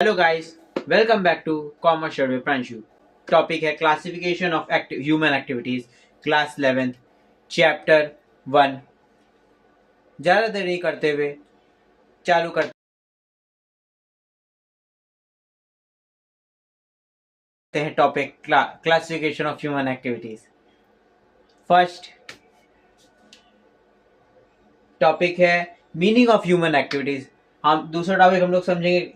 Hello guys, welcome back to commerce share with Pranshu. Topic है classification of human activities, class 11th, chapter 1। ज़्यादा देर नहीं करते हुए चालू करते हैं topic classification of human activities. First topic है मीनिंग ऑफ ह्यूमन एक्टिविटीज। हम दूसरा टॉपिक हम लोग समझेंगे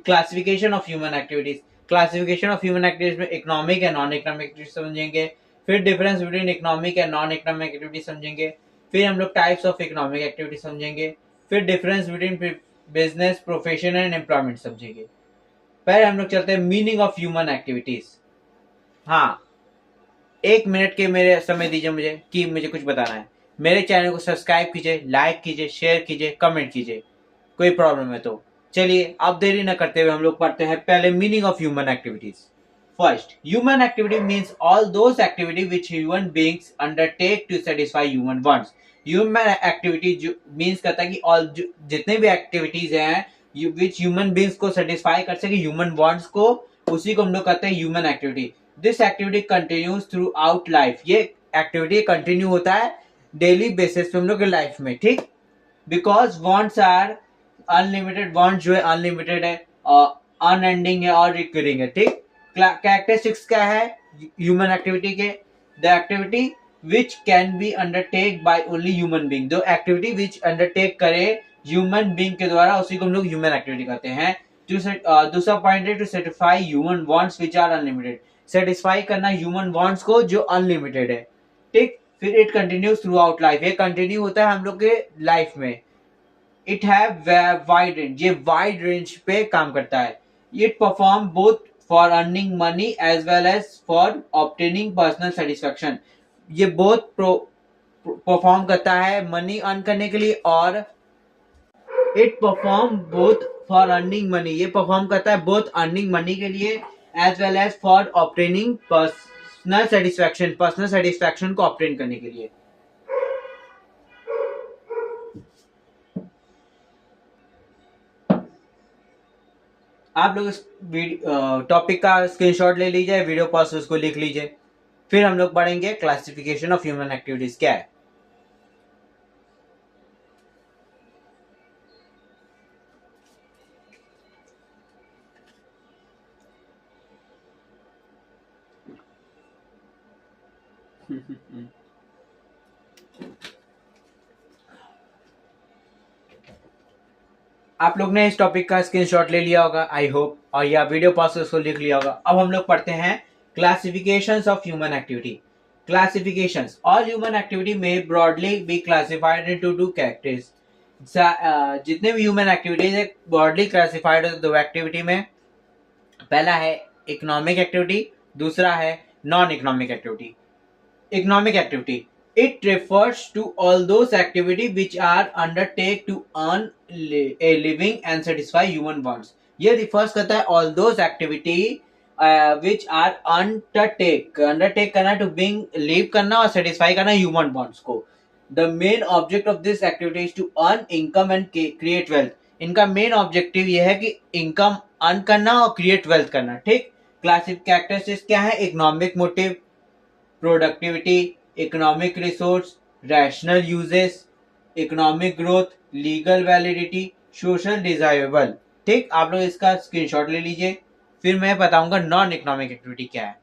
classification of human activities. Classification of human activities में economic and non economic activities समझेंगे। फिर difference between economic and non economic activities समझेंगे। फिर हम लोग टाइप्स ऑफ इकोनॉमिक एक्टिविटी समझेंगे। फिर difference between business, profession and employment समझेंगे। पहले हम लोग चलते हैं मीनिंग ऑफ ह्यूमन एक्टिविटीज। हाँ, 1 मिनट के मेरे समय दीजिए मुझे कि मुझे कुछ बताना है। मेरे चैनल को सब्सक्राइब कीजिए, लाइक कीजिए, शेयर कीजिए, कमेंट कीजिए। कोई प्रॉब्लम है तो चलिए अब देरी न करते हुए हम लोग पढ़ते हैं पहले meaning of human activities. First, human activity means all those activity which human beings undertake to satisfy human wants. Human activity जो मीन्स करता है कि ऑल जितने भी एक्टिविटीज हैं विच ह्यूमन बीइंग्स को सेटिस्फाई कर सके ह्यूमन वांट्स को, उसी को हम लोग कहते हैं human activity. This activity continues throughout life. ये एक्टिविटी कंटिन्यू होता है डेली बेसिस पे हम लोग के लाइफ में, ठीक। Because wants are unlimited. Want जो है अनलिमिटेड है, अनएंडिंग है और रिकरिंग है, ठीक। कैरेक्टरिस्टिक्स क्या है ह्यूमन एक्टिविटी के? The activity which can be undertake by only human being. जो एक्टिविटी विच अंडरटेक करे ह्यूमन बीइंग के द्वारा, उसी को हम लोग ह्यूमन एक्टिविटी कहते हैं। दूसरा पॉइंट है to satisfy human wants which are unlimited. Satisfy करना ह्यूमन वांट्स को जो अनलिमिटेड है, ठीक। फिर it continues throughout life. ये कंटिन्यू होता है हम लोग के लाइफ में। It have wide range. ये वाइड रेंज पे काम करता है। It perform both for earning money as well as for obtaining personal satisfaction. ये बोथ परफॉर्म करता है मनी अर्न करने के लिए, और it perform both for earning money. ये परफॉर्म करता है बोथ अर्निंग मनी के लिए as well as for obtaining personal satisfaction. Personal satisfaction को ऑब्टेन करने के लिए। आप लोग इस टॉपिक का स्क्रीनशॉट ले लीजिए, वीडियो पॉज उसको लिख लीजिए। फिर हम लोग पढ़ेंगे क्लासिफिकेशन ऑफ ह्यूमन एक्टिविटीज क्या है। आप लोग ने इस टॉपिक का स्क्रीनशॉट ले लिया होगा आई होप, और या वीडियो पॉज उसको लिख लिया होगा। अब हम लोग पढ़ते हैं classifications of human activity. Classifications, all human activity में broadly be classified into two categories. जितने भी ह्यूमन एक्टिविटीज है ब्रॉडली क्लासिफाइड है दो एक्टिविटी में। पहला है इकोनॉमिक एक्टिविटी, दूसरा है non economic activity. Economic activity, it refers to all those activities which are undertake to earn a living and satisfy human wants. ये refers करता है all those activity which are undertake करना, to being live करना और satisfy करना human wants को। The main object of this activity is to earn income and create wealth. इनका main objective ये है कि इनकम अर्न करना और क्रिएट वेल्थ करना, ठीक। क्लासिक कैरेक्टरिस्टिक्स क्या है? Economic motive, productivity, economic resource, rational uses, economic growth, legal validity, social desirable, ठीक। आप लोग इसका स्क्रीनशॉट ले लीजिए, फिर मैं बताऊंगा नॉन इकोनॉमिक एक्टिविटी क्या है।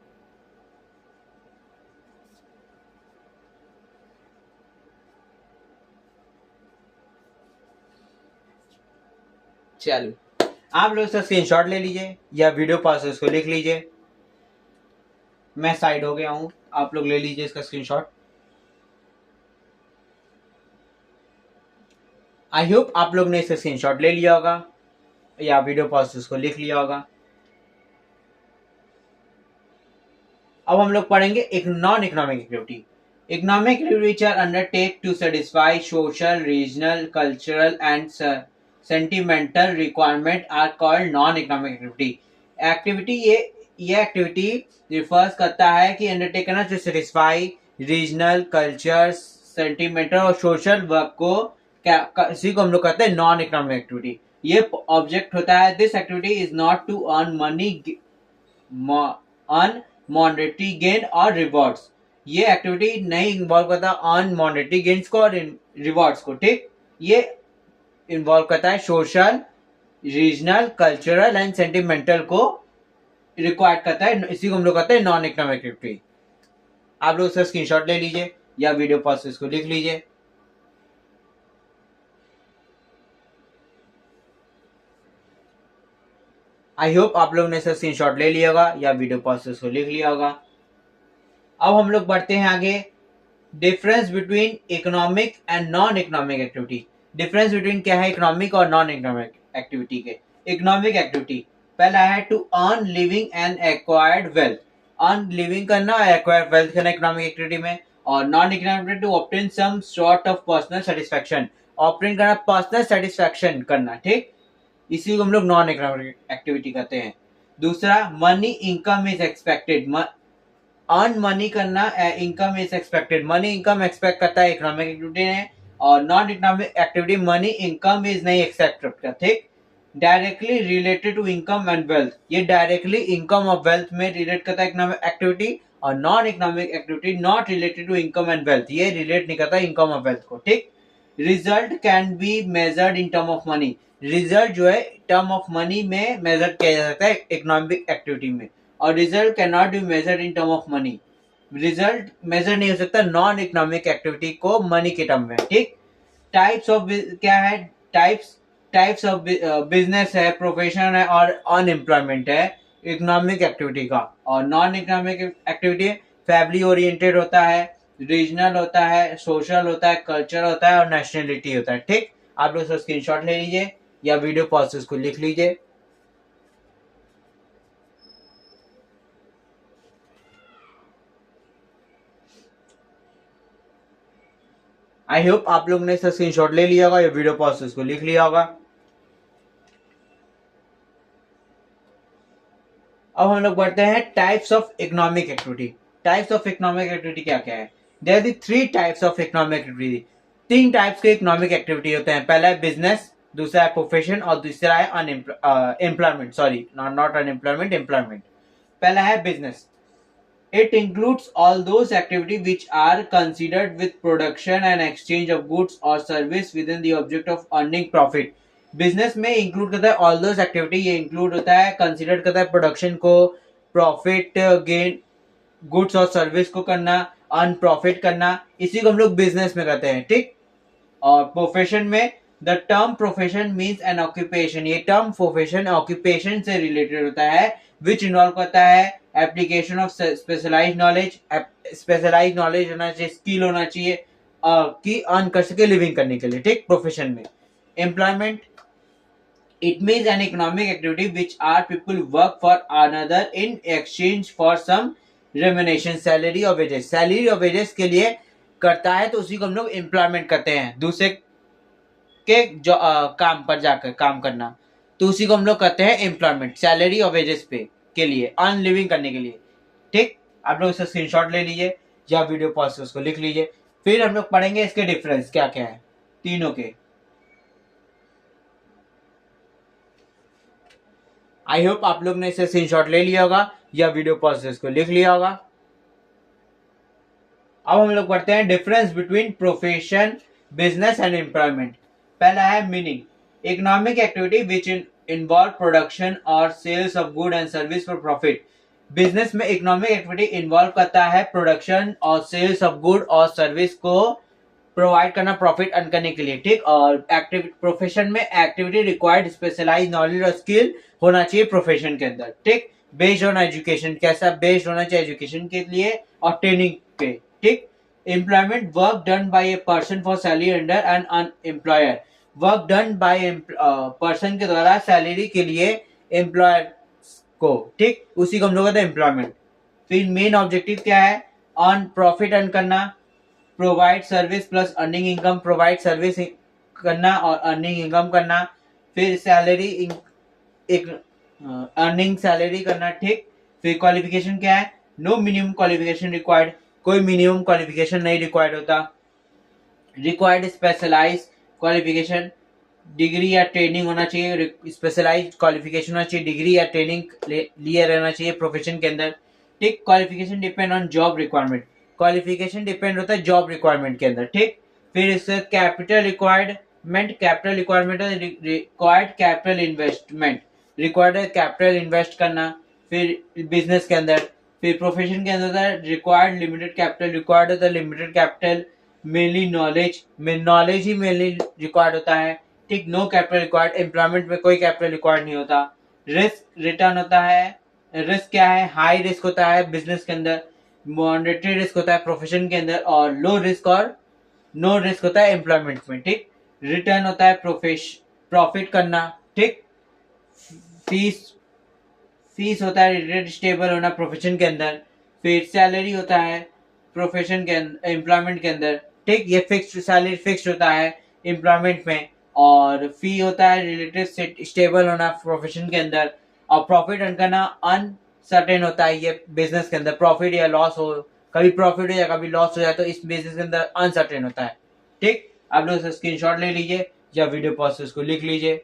चलो आप लोग इसका स्क्रीनशॉट ले लीजिए या वीडियो पास उसको लिख लीजिए। मैं साइड हो गया हूं, आप लोग ले लीजिए इसका स्क्रीनशॉट। आई होप आप लोग ने इसका स्क्रीनशॉट ले लिया होगा या वीडियो पॉज उसको लिख लिया होगा। अब हम लोग पढ़ेंगे एक non economic activity. Economic activity which are undertake to satisfy social, regional, cultural and sentimental requirement are called non economic activity. Activity ये एक्टिविटी रिफर्स करता है कि अंडरटेक करना to satisfy regional, culture, sentimental और सोशल वर्क को, इसी को हम लोग कहते हैं नॉन इकोनॉमिक एक्टिविटी। ये ऑब्जेक्ट होता है this activity is not to earn money, earn monetary gain और रिवॉर्ड्स। ये एक्टिविटी नहीं इन्वॉल्व करता अर्न मॉनेटरी गेन्स को और रिवॉर्ड्स को, ठीक। ये इन्वॉल्व करता है social, regional, cultural and sentimental को रिक्वायर्ड करता है, इसी को हम लोग कहते हैं नॉन इकोनॉमिक एक्टिविटी। आप लोग इसका स्क्रीनशॉट ले लीजिए या वीडियो पॉज से इसको लिख लीजिए। आई होप आप लोग ने इसका स्क्रीनशॉट ले लिया होगा या वीडियो पॉज से इसको लिख लिया होगा। अब हम लोग बढ़ते हैं आगे, difference between economic and non economic activity. Difference between क्या है इकोनॉमिक और नॉन इकोनॉमिक एक्टिविटी के। इकोनॉमिक एक्टिविटी पहला है to earn living and acquired wealth, earn living करना और एक्वायर्ड वेल्थ करना इकोनॉमिक एक्टिविटी में। और non economic to obtain some sort of personal satisfaction, obtain करना पर्सनल सेटिस्फैक्शन करना, ठीक। इसी को हम लोग नॉन इकोनॉमिक एक्टिविटी कहते हैं। दूसरा money income is expected, earn money करना, income is expected, money income expect करता है इकोनॉमिक एक्टिविटी है। और non economic activity money income is नहीं एक्सपेक्ट करता, ठीक। Directly related to income and wealth, ये डायरेक्टली इनकम और वेल्थ में रिलेट करता है इकोनॉमिक एक्टिविटी। और non economic activity not related to income and wealth, ये रिलेट नहीं करता इनकम और वेल्थ को, ठीक। Result can be measured in term of money, result जो है टर्म ऑफ मनी में मेजर किया जा सकता है इकोनॉमिक एक्टिविटी में। और result can not be measured in term of money, result measure नहीं हो सकता नॉन इकोनॉमिक एक्टिविटी को मनी के टर्म में, ठीक। टाइप्स ऑफ क्या है, टाइप्स ऑफ बिजनेस है, प्रोफेशन है और अनएम्प्लॉयमेंट है इकोनॉमिक एक्टिविटी का। और non economic activity family oriented होता है, रीजनल होता है, सोशल होता है, कल्चर होता है और नेशनलिटी होता है, ठीक। आप लोग इसका स्क्रीनशॉट ले लीजिए या वीडियो पॉज से इसको लिख लीजिए। आई होप आप लोग ने इसका स्क्रीनशॉट ले लिया होगा या वीडियो पॉज से इसको लिख लिया होगा। अब हम लोग बढ़ते हैं types of economic activity. Types of economic activity क्या क्या है, there are three types of economic activity. तीन टाइप्स के इकोनॉमिक एक्टिविटी होते हैं, पहला है बिजनेस, दूसरा है प्रोफेशन और दूसरा है employment, sorry not unemployment, employment. पहला है business, it includes all those activities which are considered with production and exchange of goods or service within the object of earning profit। Business में include करता है all those activity, ये include होता है consider करता है प्रोडक्शन को, profit gain, goods और सर्विस को करना, अर्न प्रॉफिट करना, इसी को हम लोग बिजनेस में करते हैं, ठीक। और प्रोफेशन में the term profession means an occupation, ये टर्म प्रोफेशन ऑक्यूपेशन से रिलेटेड होता है, विच इन्वॉल्व करता है application of specialised knowledge, specialised knowledge होना चाहिए, स्किल होना चाहिए कि अर्न कर सके लिविंग करने के लिए, ठीक। प्रोफेशन में employment, it means an economic activity which are people work for another in exchange for some remuneration, salary or wages, salary और wages के लिए करता है तो उसी को हम लोग एम्प्लॉयमेंट करते हैं, दूसरे के जो काम पर जाकर काम करना, तो उसी को हम लोग करते हैं एम्प्लॉयमेंट, सैलरी और वेजेस पे के लिए, अर्न लिविंग करने के लिए, ठीक। आप लोग इसका स्क्रीनशॉट ले लीजिए या वीडियो पॉज से उसको लिख लीजिए। फिर हम लोग पढ़ेंगे इसके डिफरेंस क्या क्या है तीनों के। आई होप आप लोग ने इसे स्क्रीनशॉट ले लिया होगा या वीडियो पॉज से इसको लिख लिया होगा। अब हम लोग पढ़ते हैं difference between profession, business and employment. पहला है meaning, economic activity which involve production और sales of good and service for profit. Business में इकोनॉमिक एक्टिविटी इन्वॉल्व करता है प्रोडक्शन और सेल्स ऑफ गुड और सर्विस को प्रोवाइड करना प्रॉफिट अर्न करने के लिए, ठीक। और प्रोफेशन में एक्टिविटी रिक्वायर्ड स्पेशलाइज नॉलेज और स्किल होना चाहिए प्रोफेशन के अंदर, ठीक। बेस्ड ऑन एजुकेशन, कैसा बेस्ड होना चाहिए एजुकेशन के लिए और ट्रेनिंग पे, ठीक। Employment, work done by a person for salary under an employer, work done by person के द्वारा सैलरी के लिए एम्प्लॉयर को, ठीक, उसी को हम लोग कहते हैं एम्प्लॉयमेंट। फिर मेन ऑब्जेक्टिव क्या है, अर्न प्रॉफिट अर्न करना, provide service plus earning income, provide service करना और अर्निंग इनकम करना। फिर सैलरी एक अर्निंग सैलरी करना, ठीक। फिर क्वालिफिकेशन क्या है, नो मिनिमम क्वालिफिकेशन रिक्वायर्ड, कोई मिनिमम क्वालिफिकेशन नहीं रिक्वायर्ड होता। रिक्वायर्ड स्पेशलाइज क्वालिफिकेशन, डिग्री या ट्रेनिंग होना चाहिए, स्पेशलाइज्ड क्वालिफिकेशन होना चाहिए, डिग्री या ट्रेनिंग लिए रहना चाहिए प्रोफेशन के अंदर। ठीक, qualification depend on job requirement, qualification depend होता है जॉब रिक्वायरमेंट के अंदर। ठीक, फिर इससे capital requirement, capital requirement required capital investment, required है कैपिटल इन्वेस्ट करना फिर बिजनेस के अंदर। फिर प्रोफेशन के अंदर होता है रिक्वायर्ड लिमिटेड कैपिटल, रिक्वायर्ड होता है limited capital, mainly knowledge, knowledge ही मेनली रिक्वायर्ड होता है। ठीक, नो कैपिटल रिक्वायर्ड, एम्प्लॉयमेंट में कोई कैपिटल रिक्वायर्ड नहीं होता। रिस्क रिटर्न होता है, रिस्क क्या है, हाई रिस्क होता है बिजनेस के अंदर, मॉनेटरी रिस्क होता है प्रोफेशन के अंदर, और लो रिस्क और नो रिस्क होता है एम्प्लॉयमेंट में। ठीक, रिटर्न होता है प्रॉफिट करना। ठीक, फीस फीस होता है रेट स्टेबल होना प्रोफेशन के अंदर। फिर सैलरी होता है प्रोफेशन के अंदर, एम्प्लॉयमेंट के अंदर। ठीक, ये फिक्स्ड सैलरी फिक्स्ड होता है एम्प्लॉयमेंट में। और फी होता है रिलेटेड स्टेबल होना प्रोफेशन के अंदर। और प्रॉफिट अर्न करना अनसर्टेन होता है ये बिजनेस के अंदर, प्रॉफिट या लॉस हो, कभी प्रॉफिट हो या कभी लॉस हो जाए तो इस बिजनेस के अंदर अनसर्टेन होता है। ठीक, आप लोग स्क्रीन शॉट ले लीजिए या वीडियो पॉज से उसको लिख लीजिए।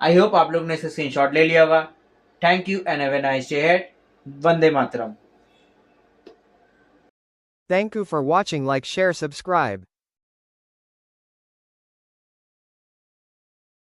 आई होप आप लोग ने इसे स्क्रीनशॉट ले लिया होगा। Thank you and have a nice day ahead. Vande Mataram. Thank you for watching. Like, share, subscribe.